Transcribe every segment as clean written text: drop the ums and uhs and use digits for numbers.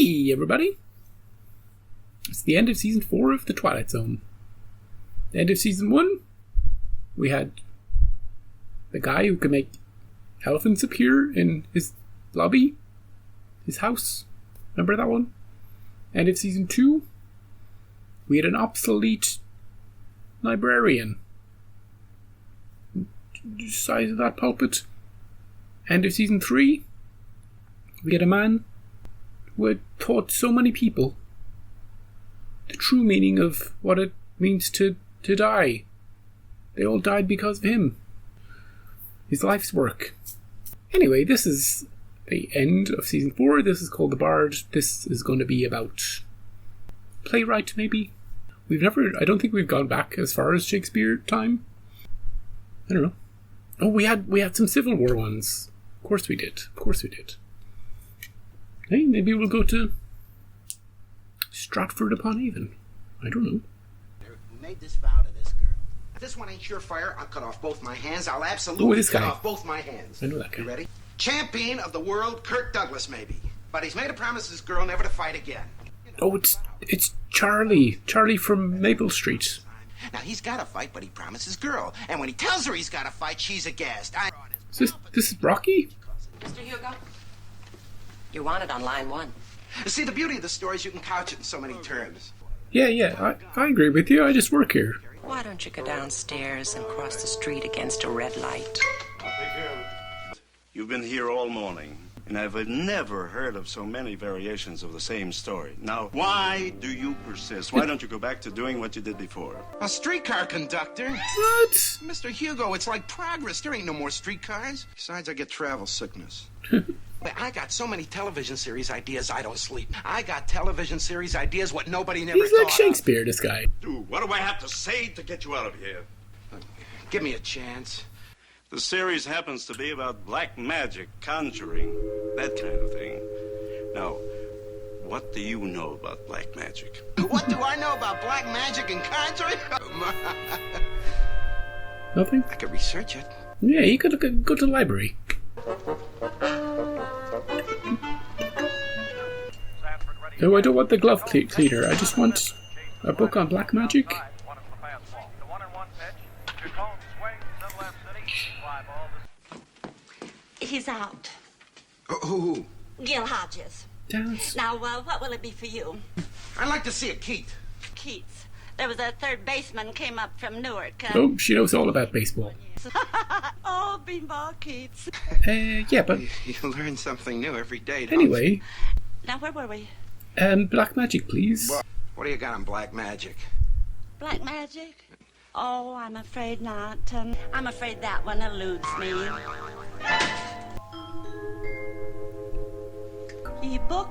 Hey, everybody! It's the end of Season 4 of The Twilight Zone. The end of Season 1, we had the guy who could make elephants appear in his lobby, his house. Remember that one? End of Season 2, we had an obsolete librarian. Size of that pulpit. End of Season 3, we had a man who had taught so many people the true meaning of what it means to die. They all died because of him. His life's work. Anyway, this is the end of Season 4. This is called The Bard. This is going to be about playwright, maybe? I don't think we've gone back as far as Shakespeare time. I don't know. Oh, we had some Civil War ones. Of course we did. Hey, maybe we'll go to Stratford-upon-Avon. I don't know. We made this vow to this girl. If this one ain't surefire, I'll cut off both my hands. I'll absolutely cut off both my hands. I know that guy. You ready? Champion of the world, Kirk Douglas, maybe. But he's made a promise to this girl never to fight again. Oh, it's Charlie. Charlie from Maple Street. Now, he's got to fight, but he promises girl. And when he tells her he's got to fight, she's aghast. This is Rocky? Mr. Hugo, you're wanted on line 1. See, the beauty of the story is you can couch it in so many terms. Yeah, I agree with you. I just work here. Why don't you go downstairs and cross the street against a red light? You've been here all morning, and I've never heard of so many variations of the same story. Now, why do you persist? Why don't you go back to doing what you did before? A streetcar conductor? What? Mr. Hugo, it's like progress. There ain't no more streetcars. Besides, I get travel sickness. I got so many television series ideas I don't sleep. I got television series ideas what nobody never He's thought like Shakespeare, this guy. Dude, what do I have to say to get you out of here? Give me a chance. The series happens to be about black magic, conjuring, that kind of thing. Now, what do you know about black magic? What do I know about black magic and conjuring? Nothing? I could research it. Yeah, you could go to the library. No, I don't want the glove cleaner. I just want a book on black magic. He's out. Who? Gil Hodges. Dance. Now, what will it be for you? I'd like to see a Keith. Keats. There was a third baseman came up from Newark. Oh, she knows all about baseball. Oh, Beanball Keats. Yeah, but You learn something new every day, don't anyway. you? Now, where were we? Black magic, please. What do you got on black magic? Black magic? Oh, I'm afraid not. I'm afraid that one eludes me. The book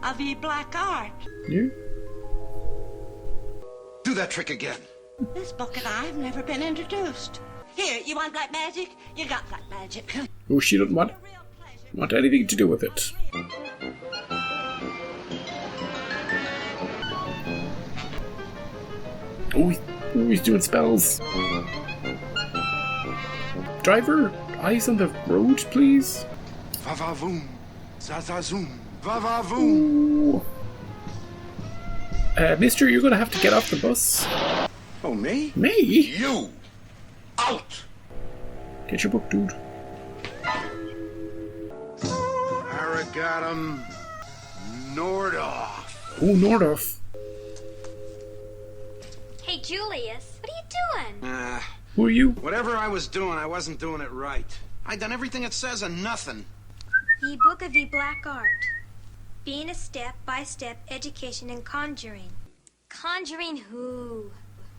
of the black art. Yeah. Do that trick again. This book and I've never been introduced. Here, you want black magic? You got black magic. Oh, she don't want anything to do with it. Oh, he's doing spells. Driver, eyes on the road, please. Va-va-voom. Za-za-zoom. Va-va-voom. Mister, you're gonna have to get off the bus. Oh, me? Me? You! Out! Get your book, dude. Aragatum Nordoff. Oh, Nordorf. Hey, Julius, what are you doing? Who are you? Whatever I was doing, I wasn't doing it right. I done everything it says and nothing. The Book of the Black Art. Being a step-by-step education in conjuring. Conjuring who?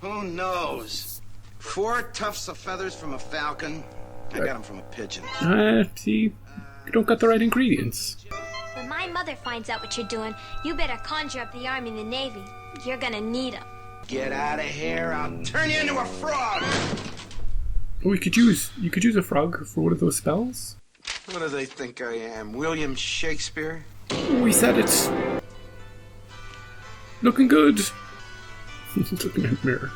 Who knows? 4 tufts of feathers from a falcon. I got them from a pigeon. See, you don't got the right ingredients. When my mother finds out what you're doing, you better conjure up the army and the navy. You're gonna need them. Get out of here, I'll turn you into a frog! Oh, you could use a frog for one of those spells. What do they think I am, William Shakespeare? Oh, he said it. Looking good. He's looking in the mirror.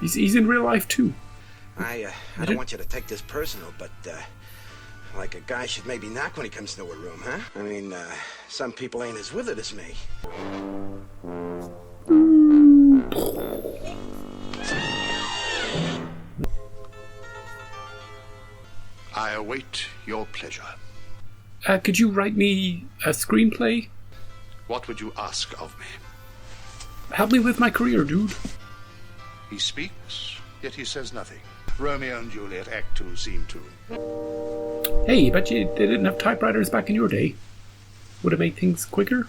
he's in real life too. I don't want you to take this personal, but Like a guy should maybe knock when he comes into a room, huh? I mean, some people ain't as withered as me. I await your pleasure. Could you write me a screenplay? What would you ask of me? Help me with my career, dude. He speaks, yet he says nothing. Romeo and Juliet, Act 2, Scene 2. Hey, bet you they didn't have typewriters back in your day. Would have made things quicker?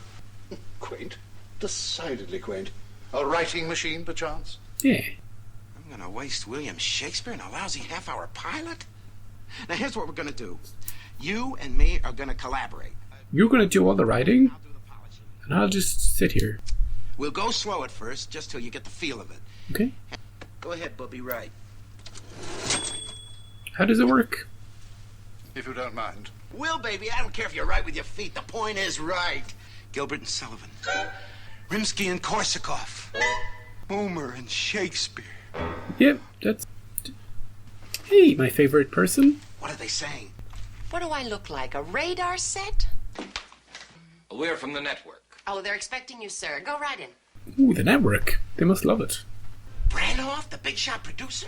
Quaint. Decidedly quaint. A writing machine, perchance? Yeah. I'm gonna waste William Shakespeare in a lousy half-hour pilot? Now, here's what we're gonna do. You and me are gonna collaborate. You're gonna do all the writing, I'll do the polishing. and I'll just sit here. We'll go slow at first, just till you get the feel of it. Okay? Go ahead, Bubby, write. How does it work? If you don't mind. Will, baby, I don't care if you're right with your feet. The point is right. Gilbert and Sullivan. Rimsky and Korsakov. Homer and Shakespeare. Yep, that's... Hey, my favorite person. What are they saying? What do I look like, a radar set? We're from the network. Oh, they're expecting you, sir. Go right in. Ooh, the network. They must love it. Branhoff, the big shot producer?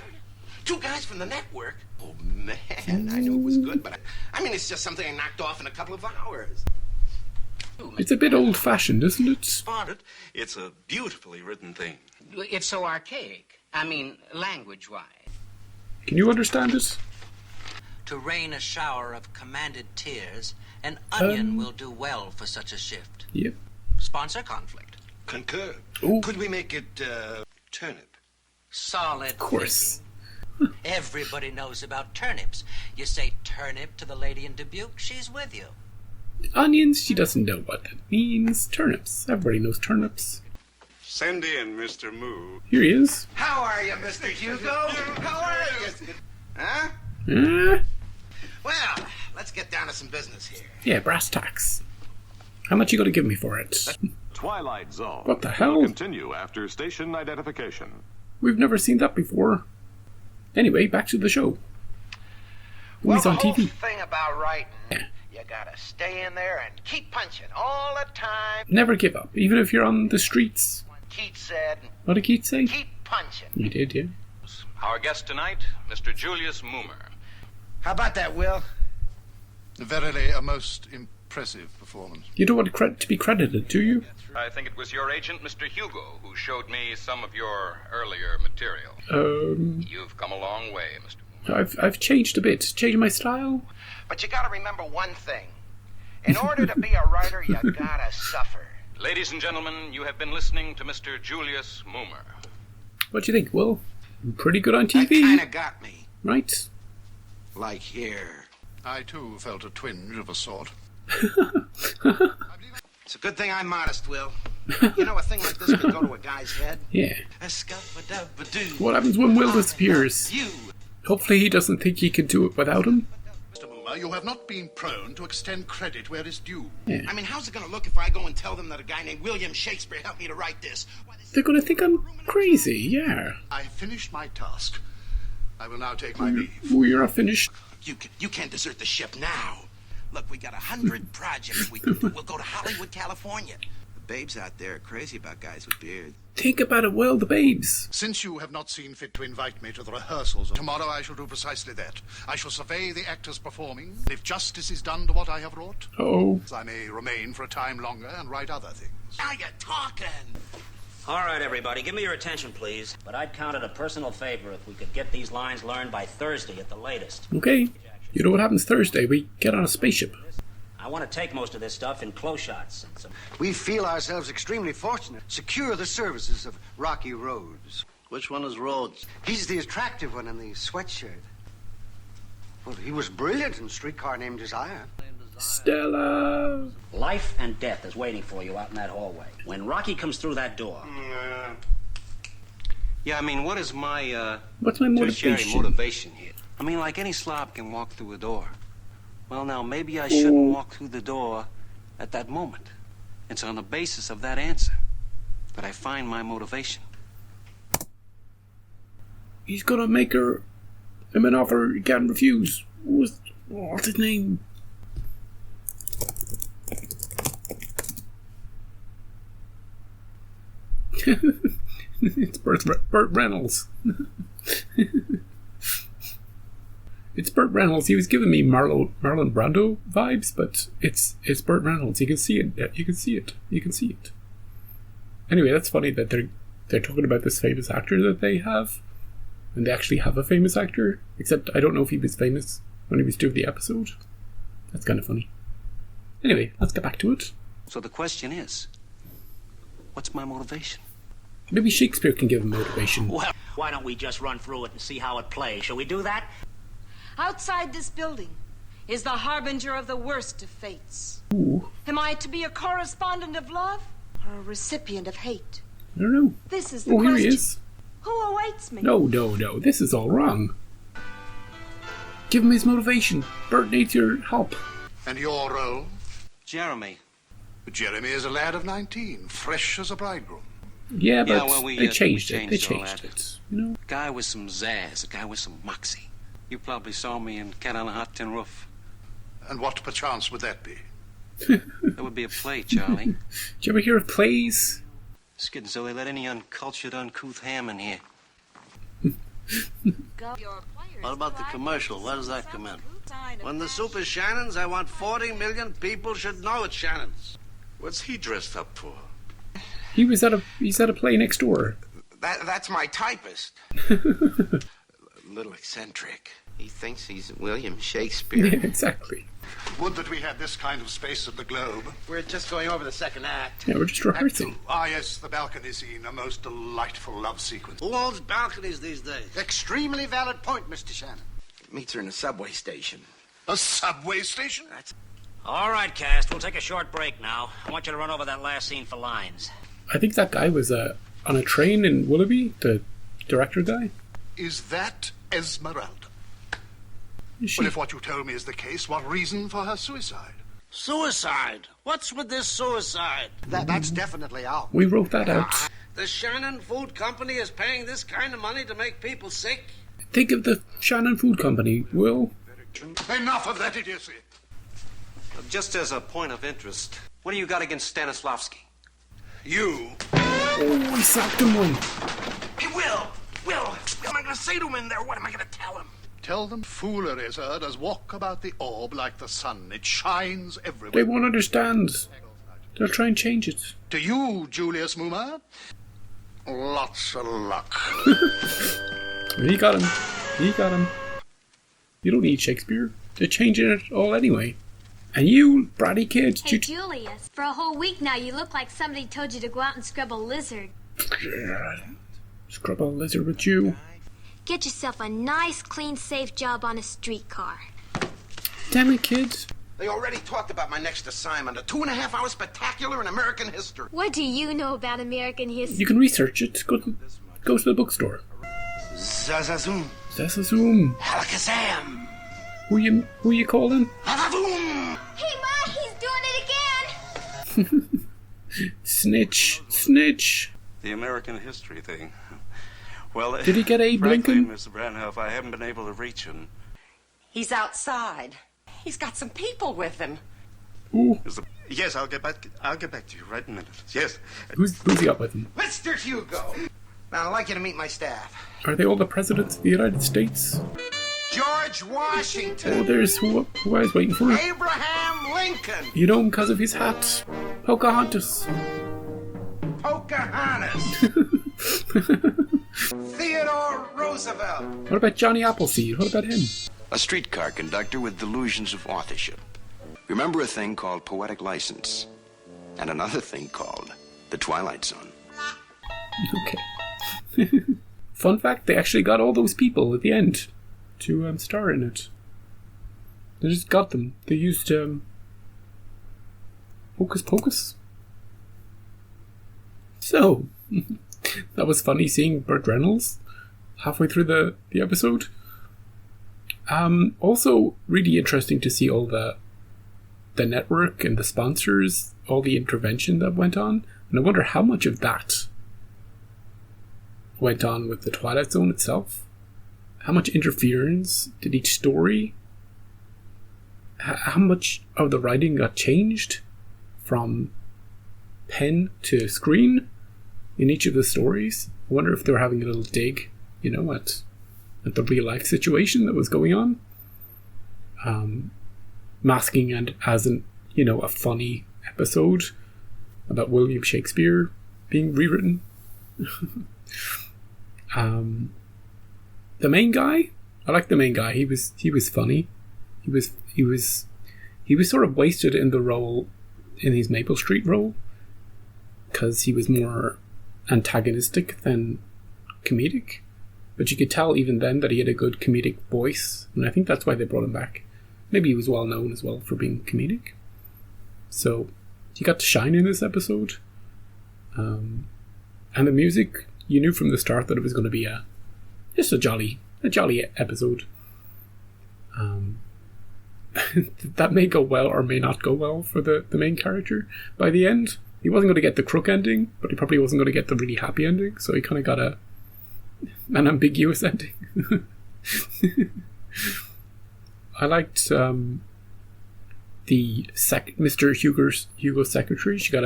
Two guys from the network? Oh, man, I knew it was good, but I mean, it's just something I knocked off in a couple of hours. It's a bit old-fashioned, isn't it? It's a beautifully written thing. It's so archaic. I mean, language-wise. Can you understand it? To rain a shower of commanded tears, an onion will do well for such a shift. Yep. Sponsor conflict. Concur. Ooh. Could we make it, turnip? Solid Of course. thinking. Everybody knows about turnips. You say turnip to the lady in Dubuque, she's with you. Onions, she doesn't know what that means. Turnips. Everybody knows turnips. Send in Mr. Moo. Here he is. How are you, Mr. Hugo? How are you? Huh? Well, let's get down to some business here. Yeah, brass tacks. How much you gonna give me for it? Twilight Zone. What the hell? Will continue after station identification. We've never seen that before. Anyway, back to the show. Well, He's the on whole TV. thing about writing, Yeah. you gotta stay in there and keep punching all the time. Never give up, even if you're on the streets. Keats said, What did Keats say? keep punching. You did, yeah. Our guest tonight, Mr. Julius Moomer. How about that, Will? Verily a most impressive performance. You don't want to be credited, do you? I think it was your agent, Mr. Hugo, who showed me some of your earlier material. You've come a long way, Mr. Moomer. I've changed a bit. Changed my style. But you gotta remember one thing. In order to be a writer, you gotta suffer. Ladies and gentlemen, you have been listening to Mr. Julius Moomer. What do you think, Will? Pretty good on That TV, kinda got me. right? Like here. I too felt a twinge of a sort. It's a good thing I'm modest, Will. You know, a thing like this could go to a guy's head. Yeah. A scuff-a-dub-a-doo. What happens when Will disappears? You. Hopefully he doesn't think he can do it without him. Mr. Moomer, you have not been prone to extend credit where it's due. I mean, how's it gonna look if I go and tell them that a guy named William Shakespeare helped me to write this? Why, They're gonna think I'm crazy, yeah. I finished my task. I will now take my leave. Oh, you're not finished. You can't desert the ship now. Look, we got 100 projects we can do. We'll go to Hollywood, California. The babes out there are crazy about guys with beards. Think about it, Will, the babes. Since you have not seen fit to invite me to the rehearsals, tomorrow I shall do precisely that. I shall survey the actors performing. If justice is done to what I have wrought, Uh-oh. I may remain for a time longer and write other things. Now you're talking. All right, everybody, give me your attention, please. But I'd count it a personal favor if we could get these lines learned by Thursday at the latest. Okay. You know what happens Thursday? We get on a spaceship. I want to take most of this stuff in close shots. And some... We feel ourselves extremely fortunate. Secure the services of Rocky Rhodes. Which one is Rhodes? He's the attractive one in the sweatshirt. Well, he was brilliant in Streetcar Named Desire. Stella! Life and death is waiting for you out in that hallway. When Rocky comes through that door... Yeah, I mean, what is my, What's my tertiary motivation? motivation here? I mean, like any slob can walk through a door. Well, now, maybe I shouldn't walk through the door at that moment. It's on the basis of that answer that I find my motivation. He's gonna make him an offer he can't refuse. What's his name? It's Burt Reynolds. It's Burt Reynolds. He was giving me Marlon Brando vibes, but it's Burt Reynolds. You can see it. You can see it. You can see it. Anyway, that's funny that they're talking about this famous actor that they have, and they actually have a famous actor. Except I don't know if he was famous when he was doing the episode. That's kind of funny. Anyway, let's get back to it. So the question is, what's my motivation? Maybe Shakespeare can give him motivation. Well, why don't we just run through it and see how it plays? Shall we do that? Outside this building is the harbinger of the worst of fates. Ooh. Am I to be a correspondent of love or a recipient of hate? I don't know. This is the Oh, question. here he is. Who awaits me? No. This is all wrong. Give him his motivation. Bert needs your help. And your role? Jeremy. Jeremy is a lad of 19, fresh as a bridegroom. Yeah, but well, they changed it. They all changed that. it. You know? Guy with some zazz, a guy with some moxie. You probably saw me in Cat on a Hot Tin Roof. And what perchance would that be? That would be a play, Charlie. Did you ever hear of plays? It's getting so they let any uncultured, uncouth ham in here. What about the commercial? Where does that come in? When the soup is Shannon's, I want 40 million people should know it's Shannon's. What's he dressed up for? He's at a play next door. That's my typist. Little eccentric. He thinks he's William Shakespeare. Yeah, exactly. Would that we had this kind of space at the Globe. We're just going over the second act. Yeah, we're just rehearsing. Ah, yes, the balcony scene, a most delightful love sequence. Who owns balconies these days? Extremely valid point, Mr. Shannon. Meets her in a subway station. A subway station? All right, cast. We'll take a short break now. I want you to run over that last scene for lines. I think that guy was on a train in Willoughby, the director guy. Is that Esmeralda? Is she? Well, if what you told me is the case, what reason for her suicide? Suicide? What's with this suicide? That's definitely out. We wrote that out. The Shannon Food Company is paying this kind of money to make people sick? Think of the Shannon Food Company, Will. Enough of that idiocy. Just as a point of interest, what do you got against Stanislavski? You. Oh, we sacked him one. Hey, Will, what am I going to say to him in there? What am I going to tell him? Tell them foolery, sir, does walk about the orb like the sun. It shines everywhere. They won't understand. They'll try and change it. To you, Julius Moomer, lots of luck. He got him. You don't need Shakespeare. They're changing it all anyway. And you, bratty kid. Hey, Julius, for a whole week now, you look like somebody told you to go out and scrub a lizard. Scrub a lizard with you. Get yourself a nice, clean, safe job on a streetcar. Damn it, kids. They already talked about my next assignment, a 2.5-hour spectacular in American history. What do you know about American history? You can research it. Go to the bookstore. Zazazoom. Zazazoom. Alakazam. Who you calling? Alavoom. Hey, Ma, he's doing it again! Snitch. The American history thing. Well, did he get Abe frankly, Lincoln? Mr. Branhoff, I haven't been able to reach him. He's outside. He's got some people with him. Ooh. Yes, I'll get back to you right in a minute. Yes. Who's he up with him? Mr. Hugo. Now, I'd like you to meet my staff. Are they all the presidents of the United States? George Washington. Oh, there's who I was waiting for. Abraham Lincoln. You know him because of his hat. Pocahontas. Pocahontas. Theodore Roosevelt. What about Johnny Appleseed? What about him? A streetcar conductor with delusions of authorship. Remember a thing called poetic license, and another thing called the Twilight Zone. Okay. Fun fact, they actually got all those people at the end to star in it. They just got them. They used Hocus Pocus. So, that was funny seeing Burt Reynolds halfway through the episode. Also, really interesting to see all the network and the sponsors, all the intervention that went on. And I wonder how much of that went on with the Twilight Zone itself. How much interference did each story how much of the writing got changed from pen to screen in each of the stories. I wonder if they were having a little dig, at the real life situation that was going on. Masking and as a funny episode about William Shakespeare being rewritten. The main guy, I like the main guy. He was funny. He was sort of wasted in the role, in his Maple Street role, because he was more antagonistic than comedic. But you could tell even then that he had a good comedic voice, and I think that's why they brought him back. Maybe he was well known as well for being comedic. So he got to shine in this episode. And the music, you knew from the start that it was going to be just a jolly episode. That may go well or may not go well for the main character. By the end, he wasn't going to get the crook ending, but he probably wasn't going to get the really happy ending, so he kind of got an ambiguous ending. I liked the Mr. Hugo's secretary. She got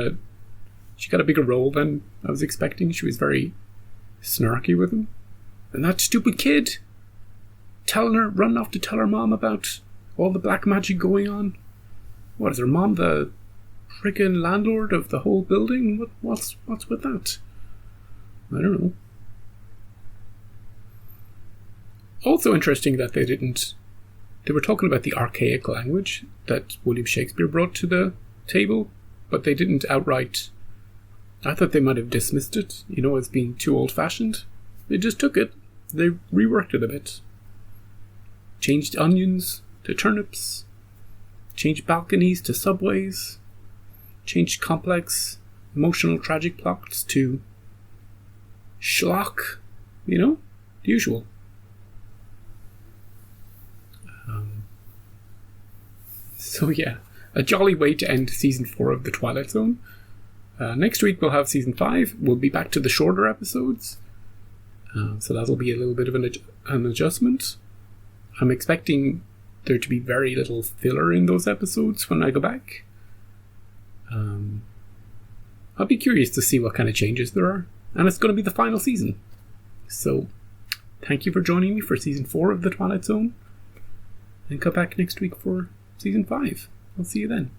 a bigger role than I was expecting. She was very snarky with him. And that stupid kid running off to tell her mom about all the black magic going on. What is her mom, the friggin' landlord of the whole building? What's with that? I don't know. Also interesting that they were talking about the archaic language that William Shakespeare brought to the table, but they didn't outright. I thought they might have dismissed it, as being too old-fashioned. They just took it. They reworked it a bit. Changed onions to turnips. Changed balconies to subways. Changed complex, emotional, tragic plots to schlock. The usual. So yeah, a jolly way to end Season 4 of The Twilight Zone. Next week we'll have Season 5. We'll be back to the shorter episodes. So that'll be a little bit of an adjustment. I'm expecting there to be very little filler in those episodes when I go back. I'll be curious to see what kind of changes there are. And it's going to be the final season. So thank you for joining me for Season 4 of The Twilight Zone. And come back next week for Season 5. I'll see you then.